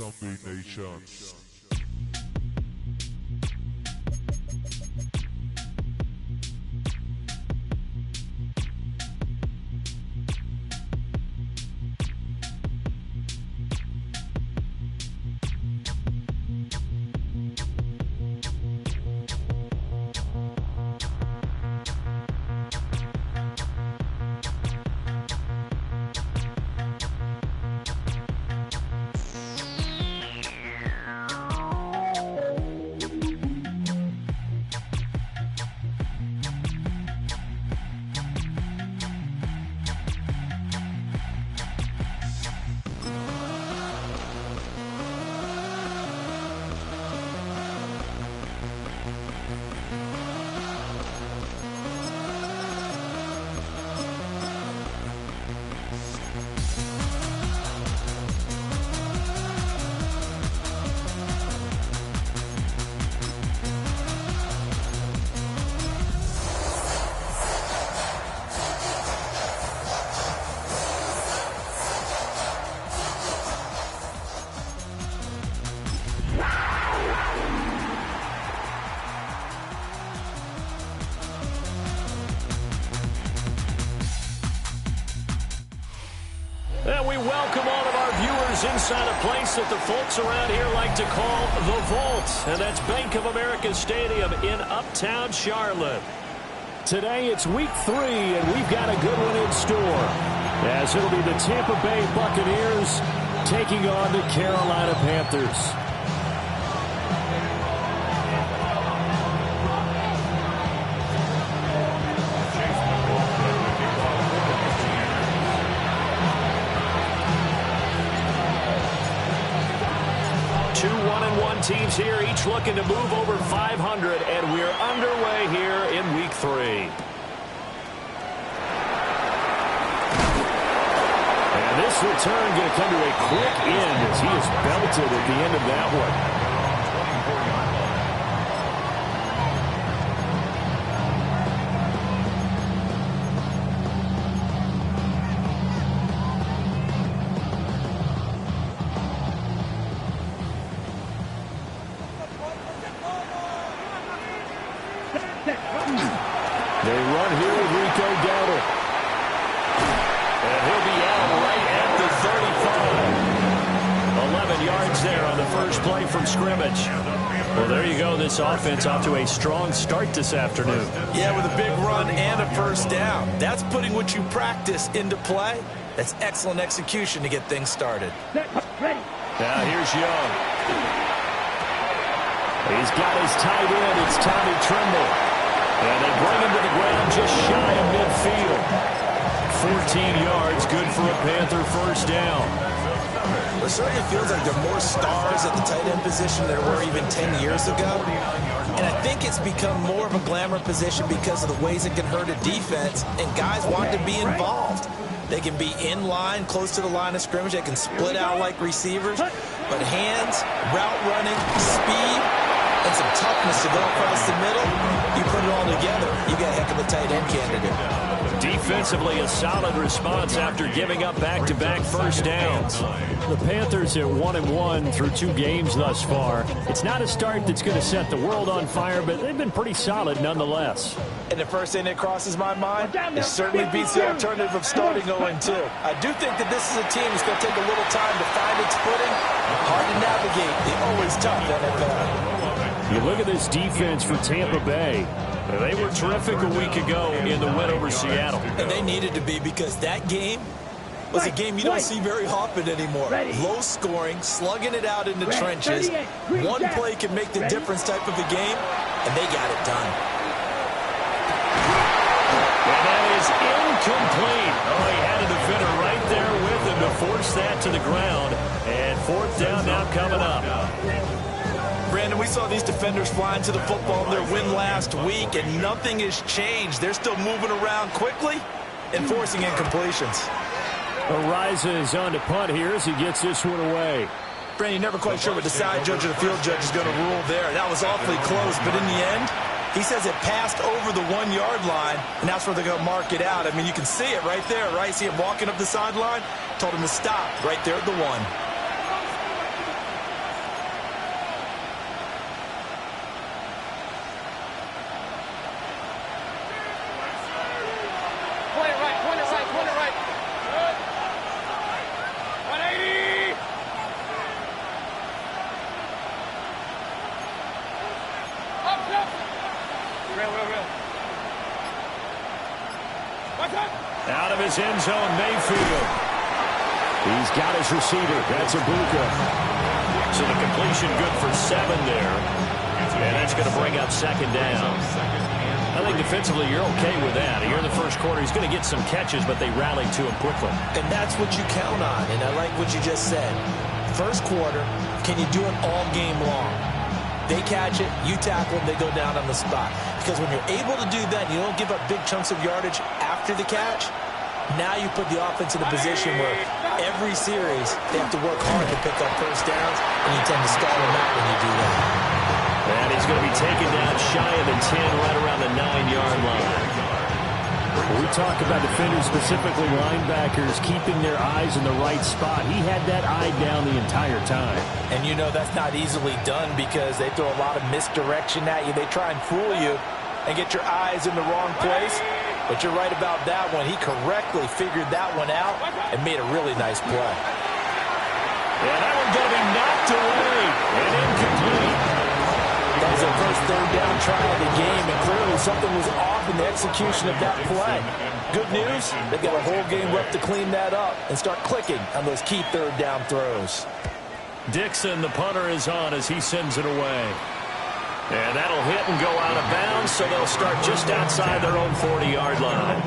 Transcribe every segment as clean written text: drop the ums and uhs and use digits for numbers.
Zombie Nation. And we welcome all of our viewers inside a place that the folks around here like to call the Vault. And that's Bank of America Stadium in Uptown Charlotte. Today it's week 3, and we've got a good one in store, as it'll be the Tampa Bay Buccaneers taking on the Carolina Panthers. Two 1-1 teams here, each looking to move over 500, and we're underway here in week 3. And this return going to come to a quick end as he is belted at the end of that one. They run here with Rico Dowdle. And he'll be out right at the 35. 11 yards there on the first play from scrimmage. Well, there you go. This offense off to a strong start this afternoon. Yeah, with a big run and a first down. That's putting what you practice into play. That's excellent execution to get things started. Now here's Young. He's got his tight end. It's Tommy Tremble. And they bring him to the ground just shy of midfield. 14 yards, good for a Panther first down. It certainly feels like there are more stars at the tight end position than there were even 10 years ago. And I think it's become more of a glamour position because of the ways it can hurt a defense, and guys want to be involved. They can be in line, close to the line of scrimmage. They can split out like receivers. But hands, route running, speed, and some toughness to go across the middle, you put it all together, you got a heck of a tight end candidate. Defensively, a solid response after giving up back-to-back first downs. The Panthers at 1-1 through 2 games thus far. It's not a start that's going to set the world on fire, but they've been pretty solid nonetheless. And the first thing that crosses my mind, it certainly beats the alternative of starting 0-2. I do think that this is a team that's going to take a little time to find its footing. Hard to navigate the always tough NFL. You look at this defense for Tampa Bay. They were terrific a week ago in the win over Seattle. And they needed to be, because that game was a game you don't see very often anymore. Low scoring, slugging it out in the trenches. One play can make the difference type of a game, and they got it done. And that is incomplete. Oh, he had a defender right there with him to force that to the ground. And fourth down now coming up. Brandon, we saw these defenders flying to the football in their win last week, and nothing has changed. They're still moving around quickly and forcing incompletions. Ariza is on to punt here as he gets this one away. Brandon, you're never quite sure what the side judge or the field judge is going to rule there. That was awfully close, but in the end, he says it passed over the 1-yard line, and that's where they're going to mark it out. I mean, you can see it right there, right? See him walking up the sideline? Told him to stop right there at the 1. Out of his end zone, Mayfield. He's got his receiver. That's Ibuka. So the completion good for 7 there. And that's going to bring up second down. I think defensively you're okay with that. Here in the first quarter, he's going to get some catches, but they rallied to him quickly. And that's what you count on, and I like what you just said. First quarter, can you do it all game long? They catch it, you tackle them, they go down on the spot. Because when you're able to do that, you don't give up big chunks of yardage after the catch, now you put the offense in a position where every series they have to work hard to pick up first downs, and you tend to stall them out when you do that. And he's going to be taken down shy of the 10, right around the 9-yard line. We talk about defenders, specifically linebackers, keeping their eyes in the right spot. He had that eye down the entire time. And you know that's not easily done because they throw a lot of misdirection at you. They try and fool you and get your eyes in the wrong place. But you're right about that one. He correctly figured that one out and made a really nice play. And that one's going to be knocked away and incomplete. That was their first third down try of the game, and clearly something was off in the execution of that play. Good news, they've got a whole game left to clean that up and start clicking on those key third down throws. Dixon, the punter, is on as he sends it away. And that'll hit and go out of bounds, so they'll start just outside their own 40-yard line.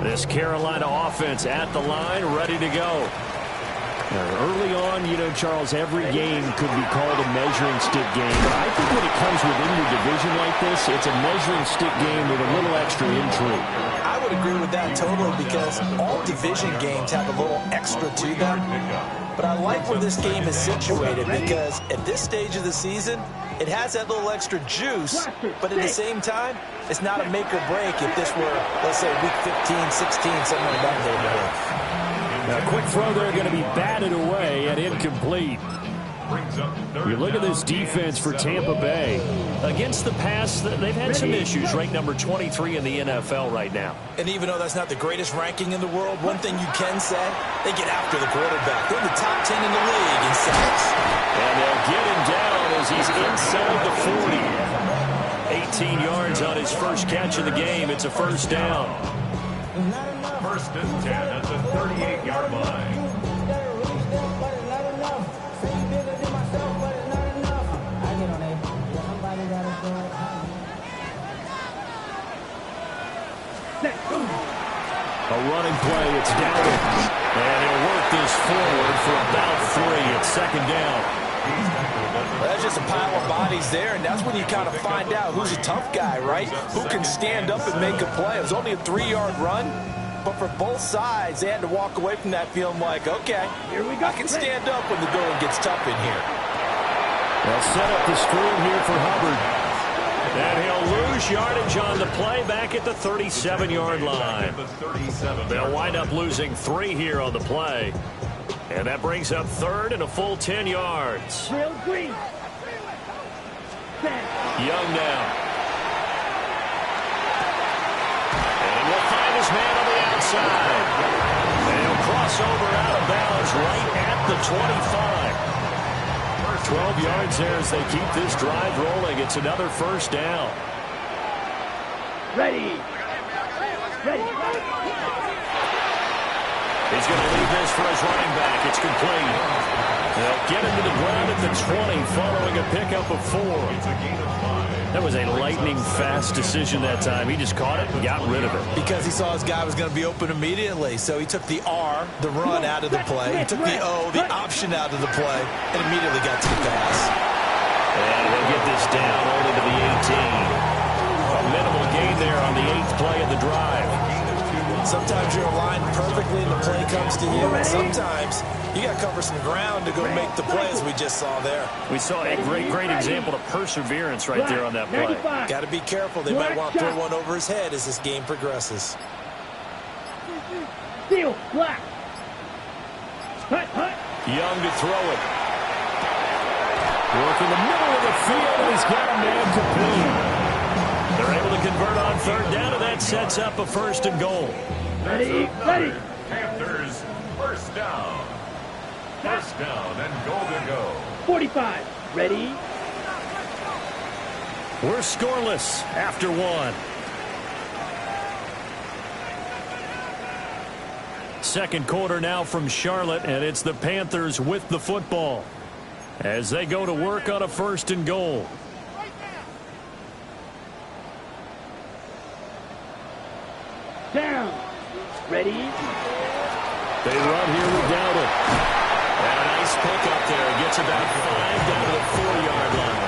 This Carolina offense at the line, ready to go. Early on, you know, Charles, every game could be called a measuring stick game. But I think when it comes within your division like this, it's a measuring stick game with a little extra intrigue. I would agree with that totally because all division games have a little extra to them. But I like where this game is situated because at this stage of the season, it has that little extra juice, but at the same time, it's not a make or break if this were, let's say, week 15, 16, somewhere in that neighborhood. A quick throw there going to be batted away and incomplete. You look at this defense for Tampa Bay. Against the pass, they've had some issues. Ranked number 23 in the NFL right now. And even though that's not the greatest ranking in the world, one thing you can say, they get after the quarterback. They're in the top 10 in the league in sacks. And they'll get him down as he's inside the 40. 18 yards on his first catch of the game. It's a first down. First and 10 at the 38-yard line. A running play, it's down. And he'll work this forward for about 3 at second down. Well, that's just a pile of bodies there, and that's when you kind of find out who's a tough guy, right? Who can stand up and make a play. It was only a 3-yard run, but for both sides, they had to walk away from that feeling like, okay, here we go. I can stand up when the going gets tough in here. They'll set up the screen here for Hubbard. And he'll lose yardage on the play back at the 37-yard line. They'll wind up losing 3 here on the play. And that brings up third and a full 10 yards. Young now. And we'll find his man on the outside. And he'll cross over out of bounds right at the 25. 12 yards there as they keep this drive rolling. It's another first down. Ready. He's going to leave this for his running back. It's complete. They'll get him to the ground at the 20 following a pickup of 4. That was a lightning-fast decision that time. He just caught it and got rid of it. Because he saw his guy was going to be open immediately. So he took the R, the run, out of the play. He took the O, the option out of the play, and immediately got to the pass. And he'll get this down only to the 18. A minimal gain there on the 8th play of the drive. Sometimes you're aligned perfectly and the play comes to you, and sometimes you got to cover some ground to go make the plays we just saw there. We saw a great example of perseverance right there on that play. Got to be careful. They might want to throw one over his head as this game progresses. Steal, black. Young to throw it. Work in the middle of the field, and he's got a man complete. They're able to convert on third down, and that sets up a 1st and goal. Ready, ready. Panthers, first down. First down and goal to go. 45. Ready. We're scoreless after one. Second quarter now from Charlotte, and it's the Panthers with the football as they go to work on a first and goal. Down. Ready. They run here without it. And a nice pickup there. Gets about 5 down to the 4-yard line.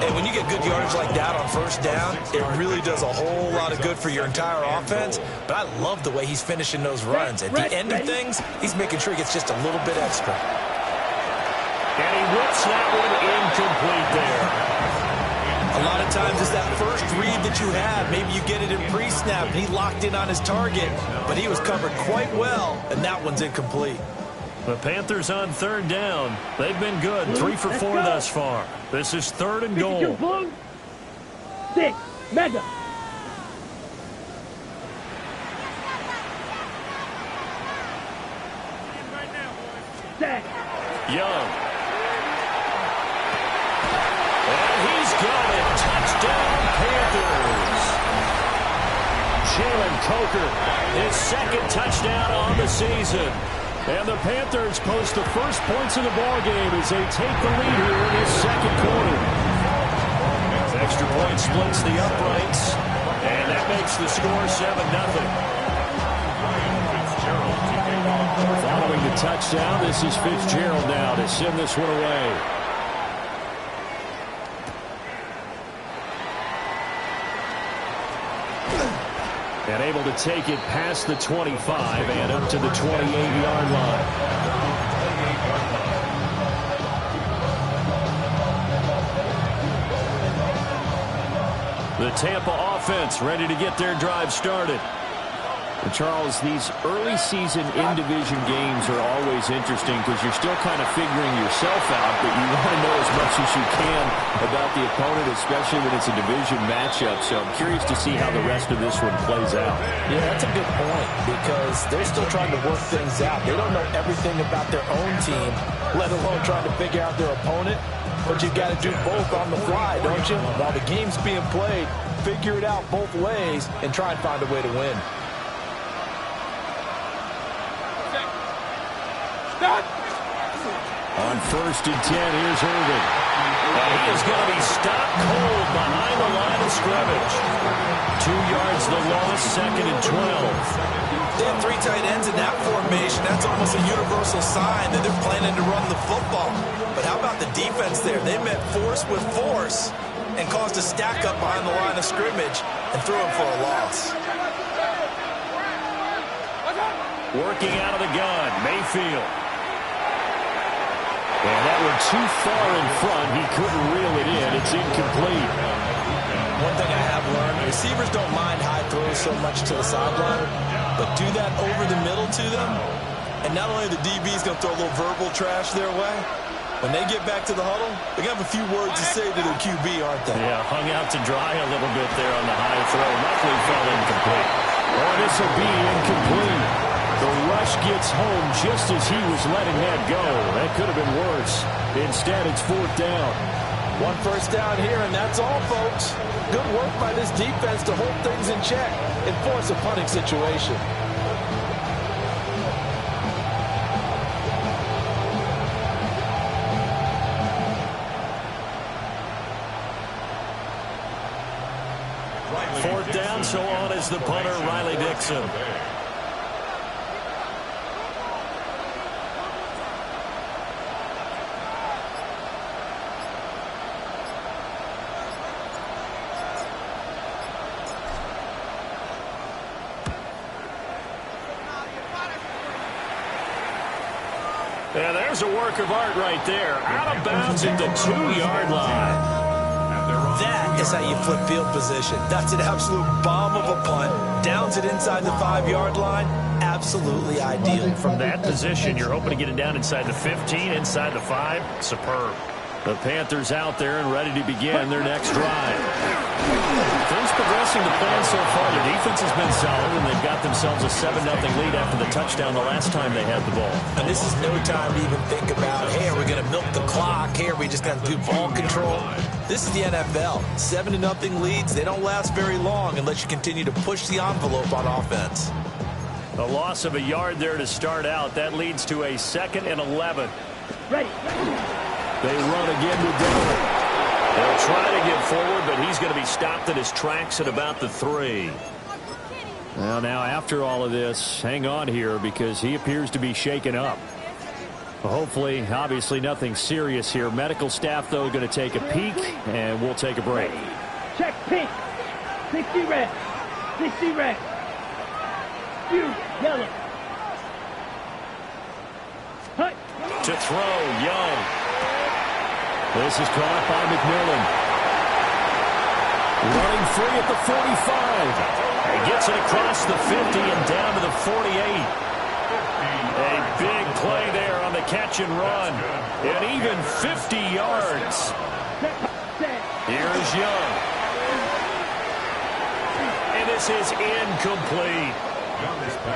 And when you get good yardage like that on first down, it really does a whole lot of good for your entire offense. But I love the way he's finishing those runs. At the end of things, he's making sure he gets just a little bit extra. And he whips that one incomplete there. A lot of times it's that first read that you have. Maybe you get it in pre-snap, and he locked in on his target, but he was covered quite well, and that one's incomplete. The Panthers on third down. They've been good. 3 for 4 thus far. This is third and goal. 6. Mega. Set. Young. And he's got it. Touchdown, Panthers. Jalen Coker, his second touchdown on the season. And the Panthers post the first points of the ballgame as they take the lead here in this second quarter. Extra point splits the uprights, and that makes the score 7-0. Following the touchdown, this is Fitzgerald now to send this one away. And able to take it past the 25 and up to the 28-yard line. The Tampa offense ready to get their drive started. And Charles, these early season in-division games are always interesting because you're still kind of figuring yourself out, but you want to know as much as you can about the opponent, especially when it's a division matchup. So I'm curious to see how the rest of this one plays out. Yeah, that's a good point because they're still trying to work things out. They don't know everything about their own team, let alone trying to figure out their opponent. But you've got to do both on the fly, don't you? While the game's being played, figure it out both ways and try and find a way to win. On first and 10, here's Irvin. And he is going to be stopped cold behind the line of scrimmage. 2 yards the loss, second and 12. They have 3 tight ends in that formation. That's almost a universal sign that they're planning to run the football. But how about the defense there? They met force with force and caused a stack up behind the line of scrimmage and threw him for a loss. Working out of the gun, Mayfield. And that one too far in front. He couldn't reel it in. It's incomplete. One thing I have learned, receivers don't mind high throws so much to the sideline, but do that over the middle to them, and not only the DB's going to throw a little verbal trash their way, when they get back to the huddle, they're going to have a few words to say to their QB, aren't they? Yeah, hung out to dry a little bit there on the high throw. Luckily fell incomplete. Oh, this will be incomplete. The rush gets home just as he was letting that go. That could have been worse. Instead, it's fourth down. 1 first down here, and that's all, folks. Good work by this defense to hold things in check and force a punting situation. Fourth down, so on is the punter, Riley Dixon. Yeah, there's a work of art right there. Out of bounds at the 2-yard line. That is how you flip field position. That's an absolute bomb of a punt. Downs it inside the 5-yard line. Absolutely ideal. From that position, you're hoping to get it down inside the 15, inside the 5. Superb. The Panthers out there and ready to begin their next drive. Things progressing to plan so far. Their defense has been solid, and they've got themselves a 7-0 lead after the touchdown the last time they had the ball. And this is no time to even think about, hey, are we going to milk the clock? Hey, are we just going to do ball control? This is the NFL. 7-0 leads, they don't last very long unless you continue to push the envelope on offense. A loss of a yard there to start out. That leads to a 2nd and 11. Ready. They run again with Dillon. They'll try to get forward, but he's going to be stopped in his tracks at about the 3. Well, now after all of this, hang on here because he appears to be shaken up. Hopefully, obviously nothing serious here. Medical staff, though, going to take a peek, and we'll take a break. Check pink. 60 red. 60 red. You yellow. Hut. To throw, Young. This is caught by McMillan. Running free at the 45. He gets it across the 50 and down to the 48. A big play there on the catch and run. And even 50 yards. Here's Young. And this is incomplete.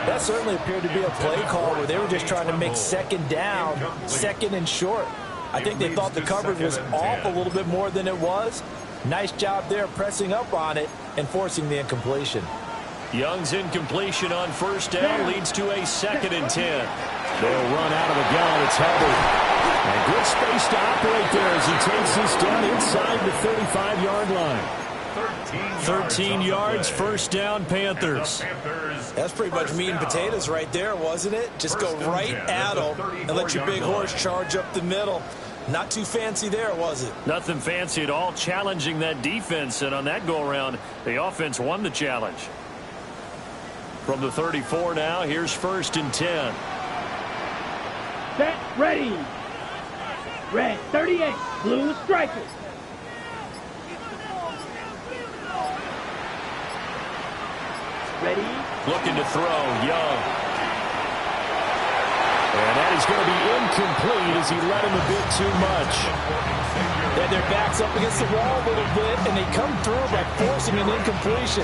That certainly appeared to be a play call where they were just trying to make second down, second and short. I think they thought the coverage was off a little bit more than it was. Nice job there pressing up on it and forcing the incompletion. Young's incompletion on first down leads to a 2nd and 10. They'll run out of the gun. It's Hubbard. And good space to operate there as he takes this down inside the 35-yard line. 13 yards, first down, Panthers. That's pretty much meat and potatoes right there, wasn't it? Just go right at them and let your big horse charge up the middle. Not too fancy there, was it? Nothing fancy at all, challenging that defense, and on that go-around, the offense won the challenge. From the 34 now, here's 1st and 10. Set, ready. Red, 38. Blue strikers. Ready. Looking to throw, Young. And that is going to be incomplete as he let him a bit too much. They had their backs up against the wall a little bit, and they come through by forcing an incompletion.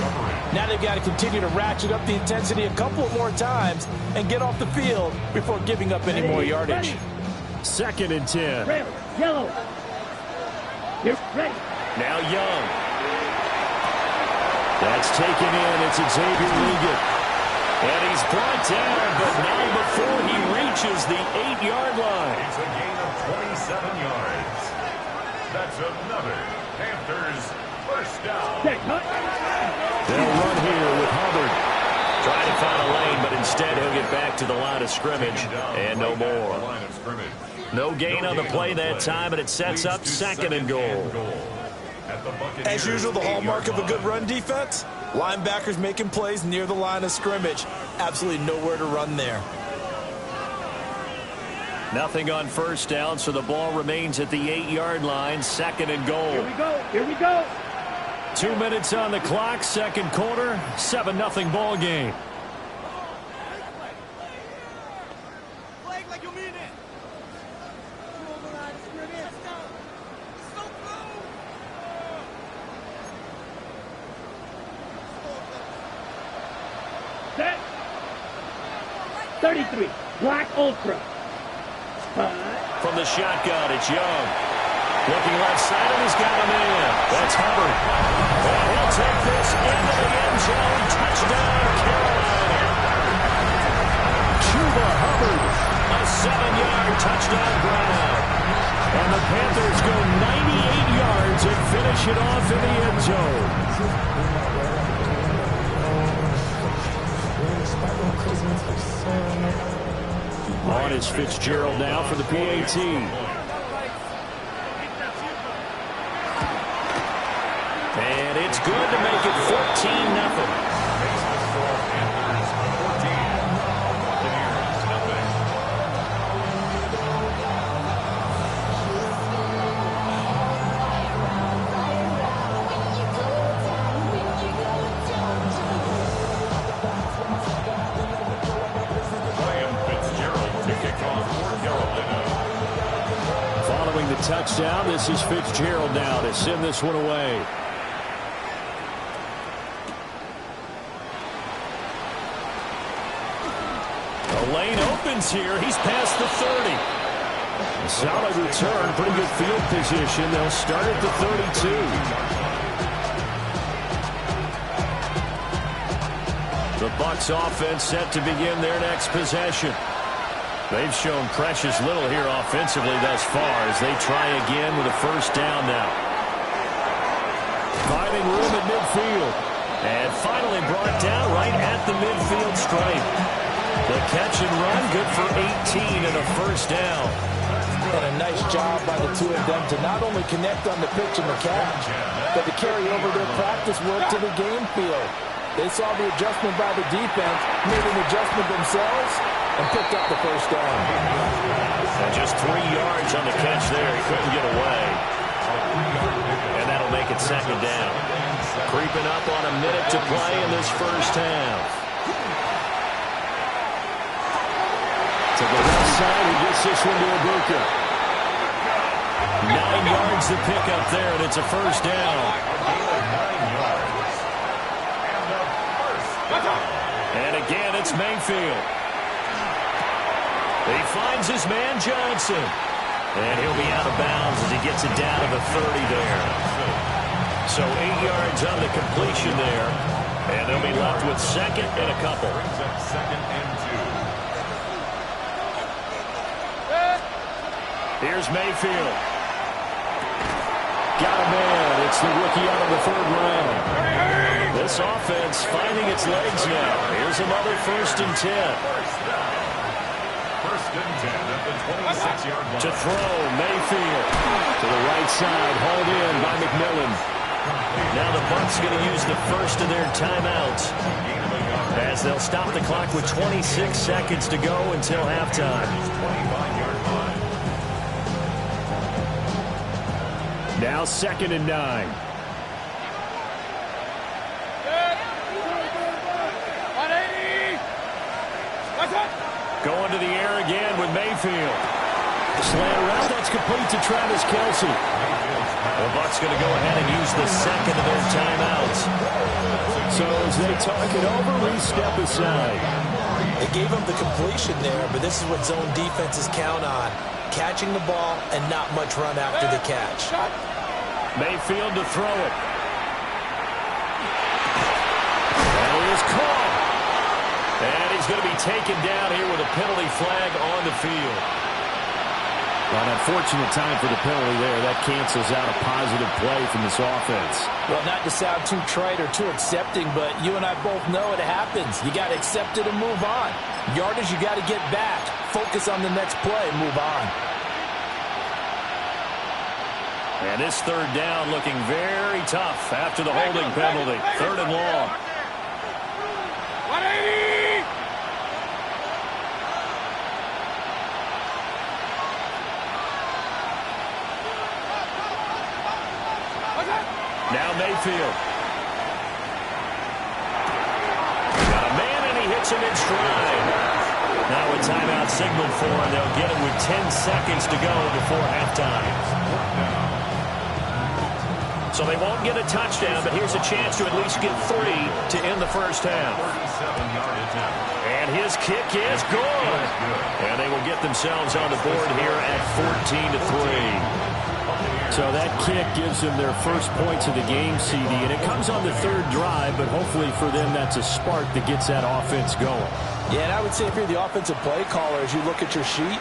Now they've got to continue to ratchet up the intensity a couple of more times and get off the field before giving up any more yardage. 2nd and 10. Red, yellow. You're ready. Now Young. That's taken in. It's Xavier Liggett. And he's brought down, but not before he reaches the 8-yard line. It's a gain of 27 yards. That's another Panthers first down. They'll run here with Hubbard. Trying to find a lane, but instead he'll get back to the line of scrimmage. And no more. No gain on the play that time, and it sets up 2nd and goal. As usual, the hallmark of a good run defense, linebackers making plays near the line of scrimmage. Absolutely nowhere to run there. Nothing on first down, so the ball remains at the 8-yard line, 2nd and goal. Here we go. Here we go. 2 minutes on the clock, second quarter, 7-0 ball game. Set. 33. Black Ultra. From the shotgun, it's Young. Looking left side, and he's got him in. That's Hubbard. And he'll take this into the end zone. Touchdown, Carolina. Chuba Hubbard. A 7-yard touchdown ground. And the Panthers go 98 yards and finish it off in the end zone. On is Fitzgerald now for the PAT. And it's good to make it 14-0. the touchdown. This is Fitzgerald now to send this one away. The lane opens here. He's past the 30. A solid return. Pretty good field position. They'll start at the 32. The Bucs offense set to begin their next possession. They've shown precious little here offensively thus far as they try again with a first down now. Finding room at midfield. And finally brought down right at the midfield stripe. The catch and run, good for 18 and a first down. And a nice job by the two of them to not only connect on the pitch and the catch, but to carry over their practice work to the game field. They saw the adjustment by the defense, made an adjustment themselves, and picked up the first down. And just 3 yards on the catch there. He couldn't get away. And that'll make it second down. Creeping up on a minute to play in this first half. To the left side, he gets this one to Ibuka. 9 yards to pick up there, and it's a first down. And again, it's Mayfield. He finds his man Johnson. And he'll be out of bounds as he gets it down to the 30 there. So 8 yards on the completion there. And they'll be left with second and a couple. Second and 2. Here's Mayfield. Got a man. It's the rookie out of the third round. This offense finding its legs now. Here's another 1st and 10. First and 10 at the 26-yard line. To throw, Mayfield. To the right side, hauled in by McMillan. Now the Bucs going to use the first of their timeouts as they'll stop the clock with 26 seconds to go until halftime. 25-yard line. Now 2nd and 9. Going to the air again with Mayfield. Slant around, that's complete to Travis Kelce. The Bucs going to go ahead and use the second of their timeouts. So as they talk it over, we step aside. They gave him the completion there, but this is what zone defenses count on. Catching the ball and not much run after the catch. Mayfield to throw it. And he is caught. And he's going to be taken down here with a penalty flag on the field. Well, an unfortunate time for the penalty there. That cancels out a positive play from this offense. Well, not to sound too trite or too accepting, but you and I both know it happens. You got to accept it and move on. Yardage, you got to get back. Focus on the next play and move on. And this third down looking very tough after the holding penalty. 3rd and long. Now Mayfield. Got a man and he hits him in stride. Now a timeout signaled for him. They'll get it with 10 seconds to go before halftime. So they won't get a touchdown, but here's a chance to at least get 3 to end the first half. And his kick is good. And they will get themselves on the board here at 14-3. So that kick gives them their first points of the game, CD, and it comes on the 3rd drive, but hopefully for them that's a spark that gets that offense going. Yeah, and I would say if you're the offensive play caller, as you look at your sheet,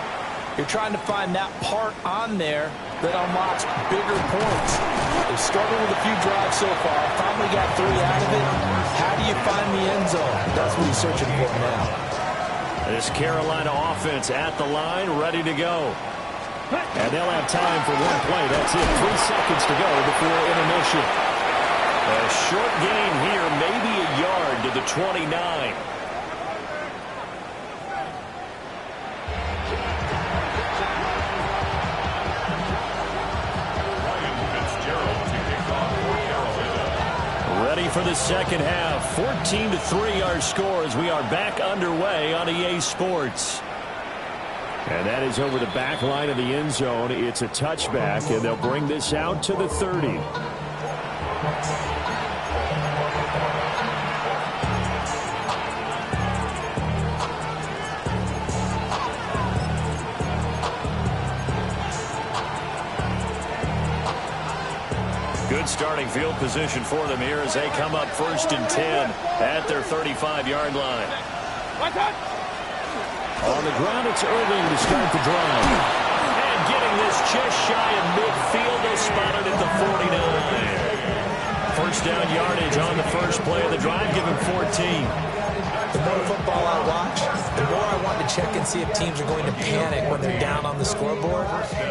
you're trying to find that part on there that unlocks bigger points. They've struggled with a few drives so far, finally got 3 out of it. How do you find the end zone? That's what he's searching for now. This Carolina offense at the line, ready to go. And they'll have time for one play. That's it. 3 seconds to go before intermission. A short gain here, maybe a yard to the 29. Ready for the second half. 14-3 our score as we are back underway on EA Sports. And that is over the back line of the end zone. It's a touchback, and they'll bring this out to the 30. Good starting field position for them here as they come up 1st and 10 at their 35-yard line. On the ground, it's Irving to start the drive. And getting this just shy of midfield, they spotted at the 49. First down yardage on the first play of the drive, give him 14. The more football I watch, the more I want to check and see if teams are going to panic when they're down on the scoreboard.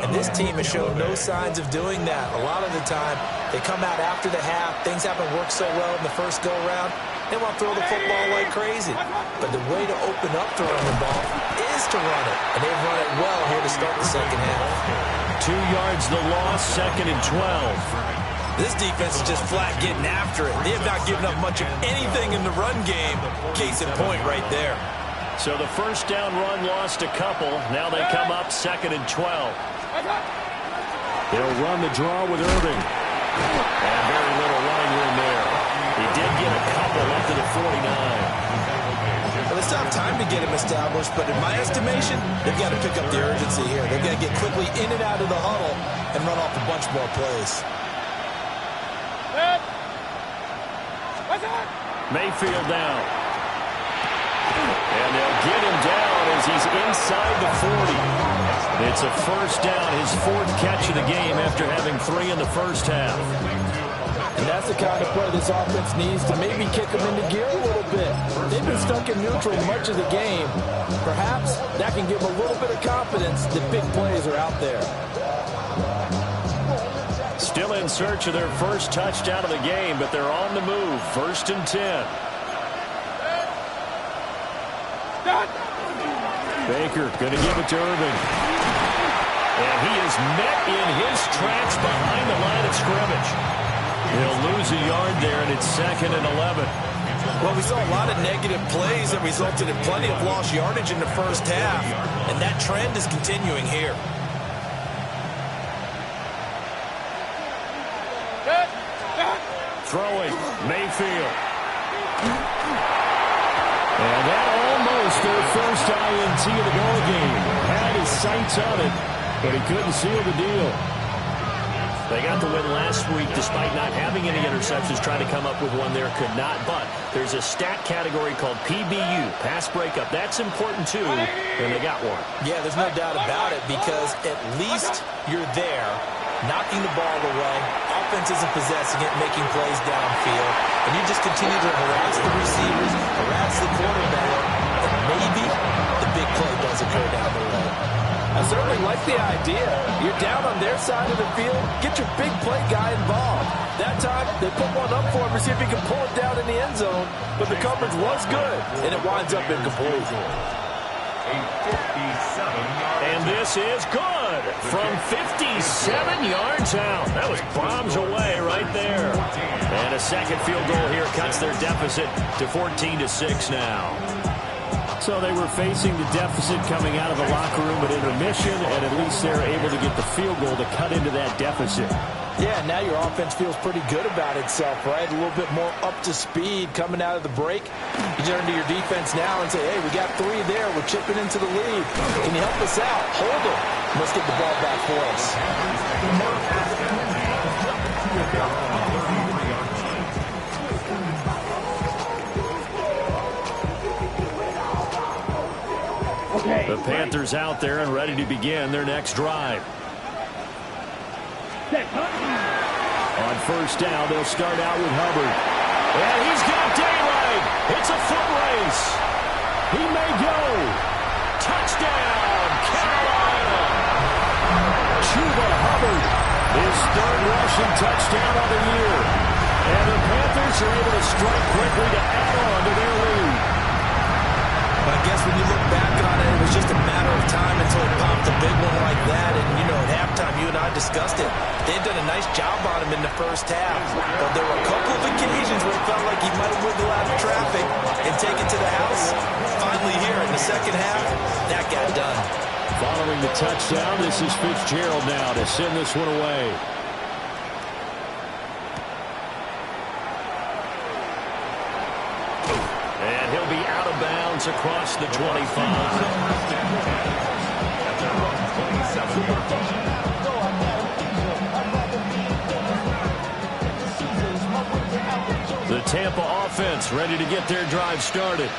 And this team has shown no signs of doing that. A lot of the time, they come out after the half. Things haven't worked so well in the first go-around. They want to throw the football like crazy. But the way to open up throwing the ball is to run it. And they've run it well here to start the second half. 2 yards the loss, 2nd and 12. This defense is just flat getting after it. They have not given up much of anything in the run game. Case in point right there. So the first down run lost a couple. Now they come up 2nd and 12. They'll run the draw with Irving. And very little running room there. He did get a couple up to the 49. Well, they still have time to get him established, but in my estimation, they've got to pick up the urgency here. They've got to get quickly in and out of the huddle and run off a bunch more plays. Mayfield down. And they'll get him down as he's inside the 40. It's a first down, his 4th catch of the game after having 3 in the first half. And that's the kind of play this offense needs to maybe kick them into gear a little bit. They've been stuck in neutral much of the game. Perhaps that can give them a little bit of confidence that big plays are out there. Still in search of their first touchdown of the game, but they're on the move. 1st and 10. Baker going to give it to Irving. And he is met in his tracks behind the line of scrimmage. He'll lose a yard there, and it's 2nd and 11. Well, we saw a lot of negative plays that resulted in plenty of lost yardage in the first half, and that trend is continuing here. Throwing, Mayfield. And that almost their first INT of the ball game. Had his sights on it, but he couldn't seal the deal. They got the win last week despite not having any interceptions. Trying to come up with one there, could not. But there's a stat category called PBU, pass breakup. That's important too, and they got one. Yeah, there's no doubt about it because at least you're there, knocking the ball away. Offense isn't possessing it, making plays downfield. And you just continue to harass the receivers, harass the quarterback, and maybe the big play does occur down the road. I certainly like the idea. You're down on their side of the field. Get your big play guy involved. That time, they put one up for him to see if he can pull it down in the end zone. But the coverage was good, and it winds up incomplete. And this is good from 57 yards out. That was bombs away right there. And a second field goal here cuts their deficit to 14-6 now. So they were facing the deficit coming out of the locker room at intermission, and at least they're able to get the field goal to cut into that deficit. Yeah, now your offense feels pretty good about itself, right? A little bit more up to speed coming out of the break. You turn to your defense now and say, hey, we got 3 there. We're chipping into the lead. Can you help us out? Hold them. Let's get the ball back for us. Okay. The Panthers out there and ready to begin their next drive. On first down, they'll start out with Hubbard. And he's got daylight. It's a foot race. He may go. Touchdown, Carolina. Chuba Hubbard, his 3rd rushing touchdown of the year. And the Panthers are able to strike quickly to add on to their lead. But I guess when you look back on it, it was just a matter of time until it popped a big one like that. And, you know, at halftime, you and I discussed it. They'd done a nice job on him in the first half. But there were a couple of occasions where it felt like he might have wiggled out of traffic and taken to the house. Finally here in the second half, that got done. Following the touchdown, this is Fitzgerald now to send this one away. And he'll be out of bounds across the 25. The Tampa offense ready to get their drive started.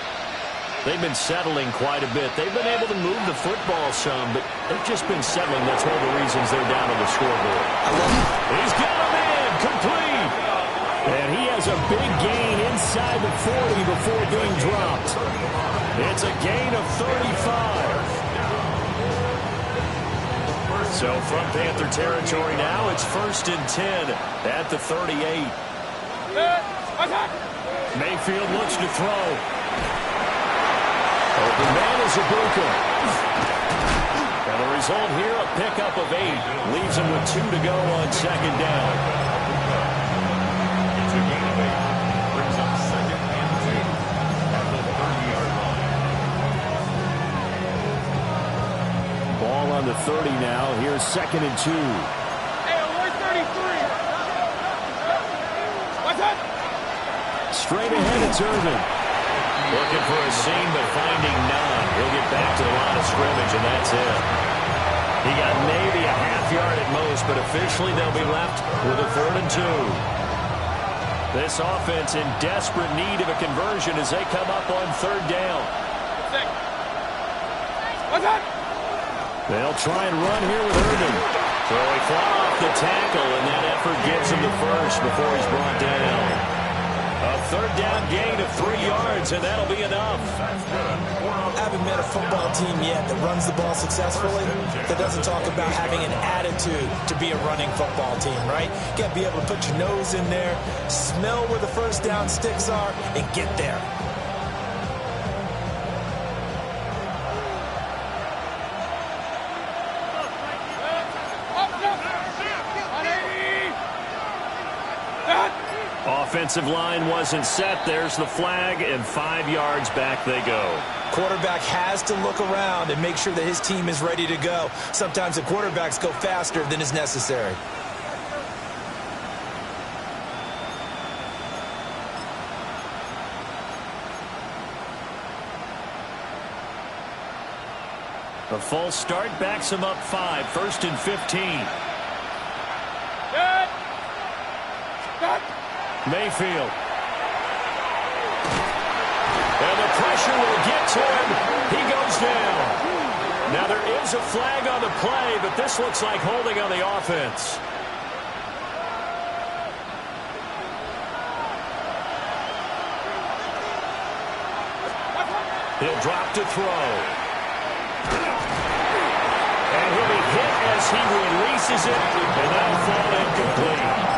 They've been settling quite a bit. They've been able to move the football some, but they've just been settling. That's one of the reasons they're down on the scoreboard. He's got him in, complete. And he has a big gain inside the 40 before being dropped. It's a gain of 35. So from Panther territory now, it's 1st and 10 at the 38. Mayfield looks to throw. Open man is Ibuka. And the result here, a pickup of 8. Leaves him with 2 to go on 2nd down. It's a gain of 8. Brings up 2nd and 2 at the 30-yard line. Ball on the 30 now. Here's 2nd and 2. Hey, we're 33. What's that? Straight ahead, it's Irvin. Looking for a seam, but finding none. He'll get back to the line of scrimmage, and that's it. He got maybe a half yard at most, but officially they'll be left with a 3rd and 2. This offense in desperate need of a conversion as they come up on 3rd down. What's that? They'll try and run here with Irvin. So he fought off the tackle, and that effort gets him to first before he's brought down. A 3rd down gain of 3 yards, and that'll be enough. I haven't met a football team yet that runs the ball successfully that doesn't talk about having an attitude to be a running football team, right? You got to be able to put your nose in there, smell where the 1st down sticks are, and get there. Offensive line wasn't set. There's the flag, and 5 yards back they go. Quarterback has to look around and make sure that his team is ready to go. Sometimes the quarterbacks go faster than is necessary. A false start backs him up 5. 1st and 15. Mayfield. And the pressure will get to him. He goes down. Now there is a flag on the play, but this looks like holding on the offense. He'll drop to throw. And he'll be hit as he releases it, and that'll fall incomplete.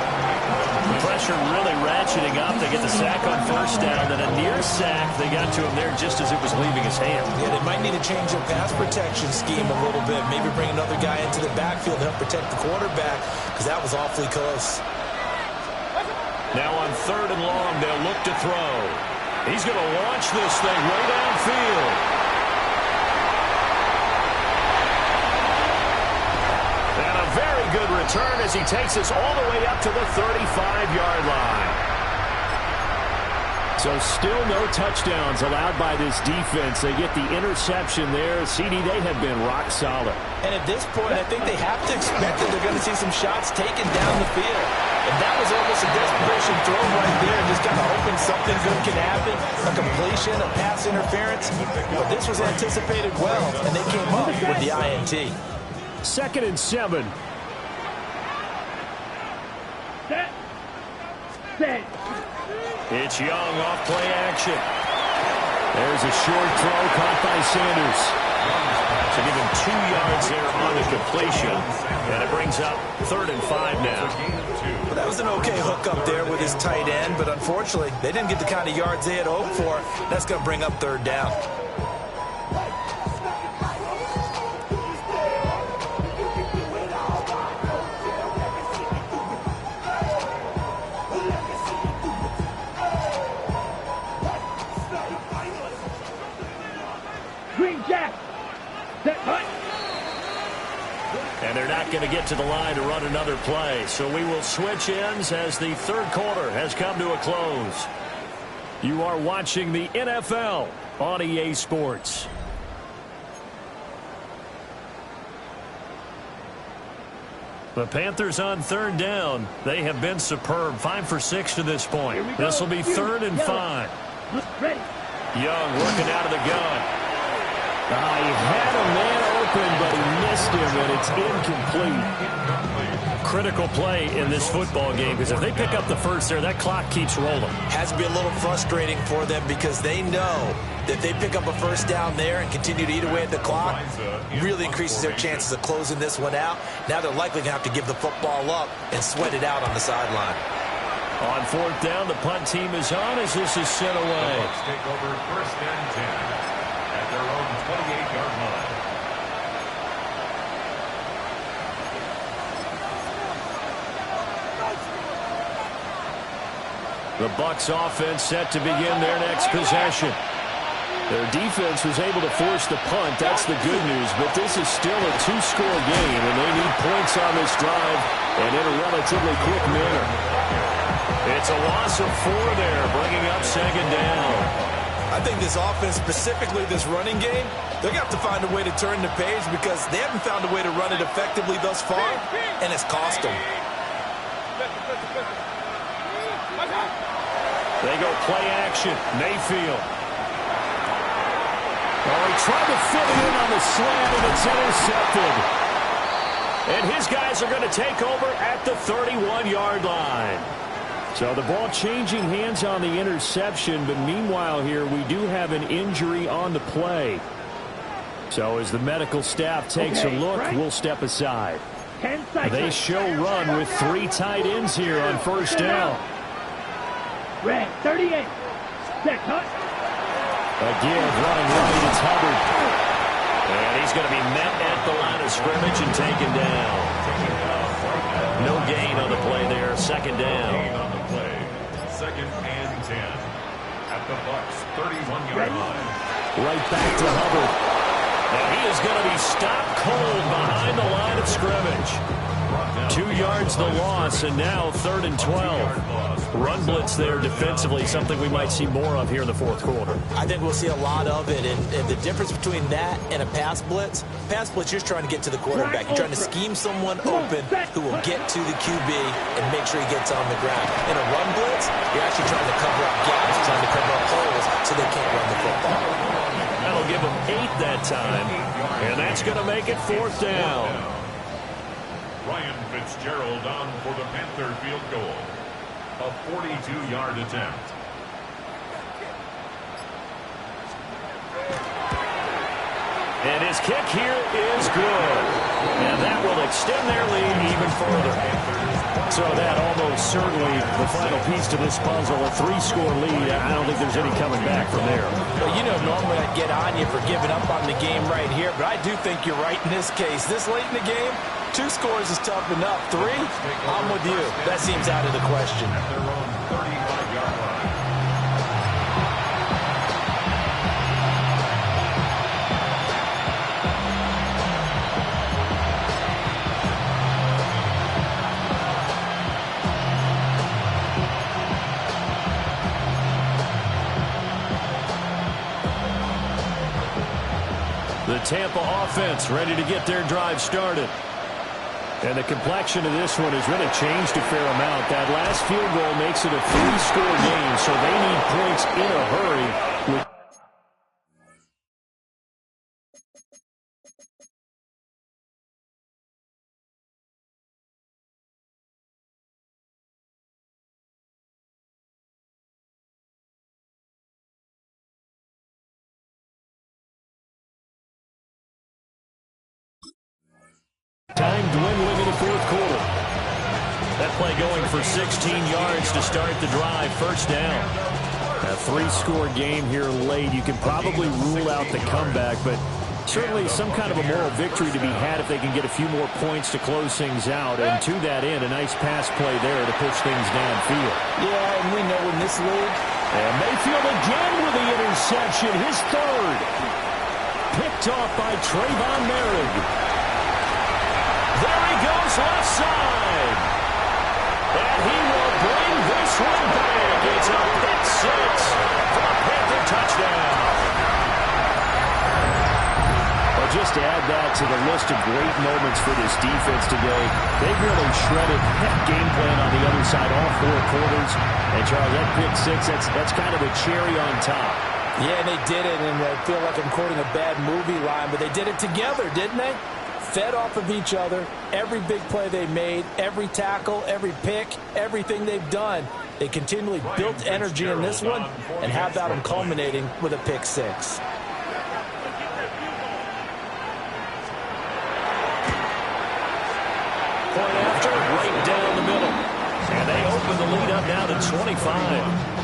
Pressure really ratcheting up. They get the sack on 1st down, and a near sack. They got to him there just as it was leaving his hand. Yeah, they might need to change their pass protection scheme a little bit. Maybe bring another guy into the backfield to help protect the quarterback, because that was awfully close. Now on 3rd and long, they'll look to throw. He's going to launch this thing way downfield. Very good return as he takes us all the way up to the 35-yard line. So still no touchdowns allowed by this defense. They get the interception there. CD, they have been rock solid. And at this point, I think they have to expect that they're going to see some shots taken down the field. And that was almost a desperation throw right there. Just kind of hoping something good can happen. A completion, a pass interference. But this was anticipated well, and they came up with the INT. 2nd and 7. Set. It's Young off play action. There's a short throw caught by Sanders. So give him 2 yards there on the completion. And it brings up 3rd and 5 now. Well, that was an okay hook up there with his tight end, but unfortunately, they didn't get the kind of yards they had hoped for. That's going to bring up 3rd down. Green Jack. Set. Hut. they're not going to get to the line to run another play. So we will switch ends as the third quarter has come to a close. You are watching the NFL on EA Sports. The Panthers on third down. They have been superb. 5 for 6 to this point. This will be 3rd and 5. Young working out of the gun. He had a man open, but he missed him, and it's incomplete. Critical play in this football game, because if they pick up the first there, that clock keeps rolling. Has to be a little frustrating for them because they know that they pick up a first down there and continue to eat away at the clock, really increases their chances of closing this one out. Now they're likely going to have to give the football up and sweat it out on the sideline. On 4th down, the punt team is on as this is sent away. Bucs take over 1st and 10 at their own 28-yard line. The Bucs offense set to begin their next possession. Their defense was able to force the punt. That's the good news. But this is still a 2-score game, and they need points on this drive and in a relatively quick manner. It's a loss of 4 there, bringing up 2nd down. I think this offense, specifically this running game, they're going to have to find a way to turn the page because they haven't found a way to run it effectively thus far, and it's cost them. They go play action. Mayfield. Oh, he tried to fit it in on the slant, and it's intercepted. And his guys are going to take over at the 31-yard line. So the ball changing hands on the interception, but meanwhile here we do have an injury on the play. So as the medical staff takes a look, we'll step aside. They show run with 3 tight ends here on 1st down. Red 38. Set cut. Again, running right, it's Hubbard. And he's going to be met at the line of scrimmage and taken down. No gain on the play there. 2nd down. 2nd and 10 at the Bucs 31-yard line. Right back to Hubbard. And he is going to be stopped cold behind the line of scrimmage. 2 yards the loss, and now 3rd and 12. Run blitz there defensively, something we might see more of here in the 4th quarter. I think we'll see a lot of it, and the difference between that and a pass blitz, you're trying to get to the quarterback. You're trying to scheme someone open who will get to the QB and make sure he gets on the ground. In a run blitz, you're actually trying to cover up gaps, trying to cover up holes so they can't run the football. That'll give them 8 that time, and that's going to make it 4th down. Ryan Fitzgerald on for the Panther field goal. A 42-yard attempt. And his kick here is good. And that will extend their lead even further. So that almost certainly the final piece to this puzzle, a 3-score lead. I don't think there's any coming back from there. Well, you know, normally I'd get on you for giving up on the game right here, but I do think you're right in this case. This late in the game, 2 scores is tough enough. 3, I'm with you. That seems out of the question. At their own 35-yard line. The Tampa offense ready to get their drive started. And the complexion of this one has really changed a fair amount. That last field goal makes it a 3-score game, so they need points in a hurry. Time dwindling in the 4th quarter. That play going for 16 yards to start the drive. 1st down. A 3-score game here late. You can probably rule out the comeback, but certainly some kind of a moral victory to be had if they can get a few more points to close things out. And to that end, a nice pass play there to push things downfield. Yeah, and we know in this league. And Mayfield again with the interception. His 3rd. Picked off by Trayvon Merrick. There he goes left side. And he will bring this one back. It's a pick six for a Panther touchdown. Well, just to add that to the list of great moments for this defense today, they really shredded that game plan on the other side all 4 quarters. And, Charles, that pick six, that's kind of the cherry on top. Yeah, and they did it, and I feel like I'm quoting a bad movie line, but they did it together, didn't they? Fed off of each other, every big play they made, every tackle, every pick, everything they've done. They continually built energy in this one, and how about them culminating with a pick six? Point after, right down the middle. And they open the lead up now to 25.